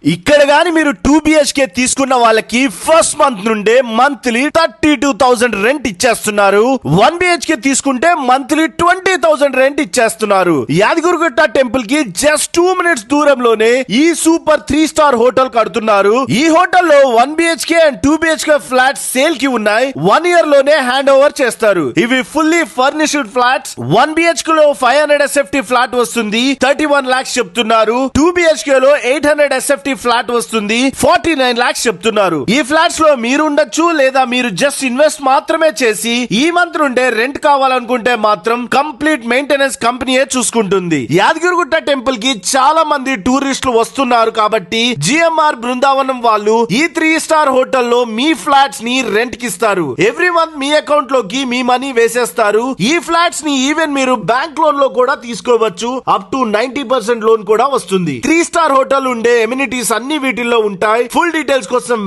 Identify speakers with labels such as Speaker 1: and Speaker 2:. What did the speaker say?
Speaker 1: ఇక్కడ గాని మీరు 2 BHK తీసుకున్న వాళ్ళకి ఫస్ట్ మంత్ నుండే మంత్లీ 32,000 రెంట్ ఇచ్చేస్తున్నారు. 1 BHK తీసుకుంటే మంత్లీ 20,000 రెంట్ ఇచ్చేస్తున్నారు. యాదగిరిగుట్ట టెంపుల్ కి జస్ట్ 2 మినిట్స్ దూరంలోనే ఈ సూపర్ 3 స్టార్ హోటల్ కడుతున్నారు. ఈ హోటల్లో 1 BHK and 2 BHK flats sale కి ఉన్నాయి. 1 ఇయర్ లోనే హ్యాండ్ ఓవర్ చేస్తారు. ఇవి ఫుల్లీ ఫర్నిష్డ్ ఫ్లాట్స్. 1 BHK లో 500 SFT ఫ్లాట్ వస్తుంది, 31 lakhs చెప్తున్నారు. 2 BHK లో 800 SFT ఫ్లాట్ వస్తుంది, 49 lakhs చెప్తున్నారు. ఈ ఫ్లాట్స్ లో మీరు ఉండొచ్చు, లేదా మీరు జస్ట్ ఇన్వెస్ట్ మాత్రమే చేసి ఈ మంత్ నుండే రెంట్ కావాలనుకుంటే మాత్రం కంప్లీట్ మెయింటెనెన్స్ కంపెనీయే చూసుకుంటుంది. యాదగిరిగుట్ట టెంపుల్ కి చాలా మంది టూరిస్టులు వస్తున్నారు కాబట్టి GMR బృందావనం వాళ్ళు ఈ 3 స్టార్ హోటల్లో మీ ఫ్లాట్స్ ని రెంట్ కి ఇస్తారు. ఎవ్రీ మంత్ మీ అకౌంట్ లోకి మీ మనీ వేసేస్తారు. ఈ ఫ్లాట్స్ ని ఈవెన్ మీరు బ్యాంక్ లోన్ లో కూడా తీసుకోవచ్చు. అప్ టు 90% లోన్ కూడా వస్తుంది. 3 స్టార్ హోటల్ ఉండే ఎమ్యూనిటీస్ అన్ని వీటిల్లో ఉంటాయి. ఫుల్ డీటెయిల్స్ కోసం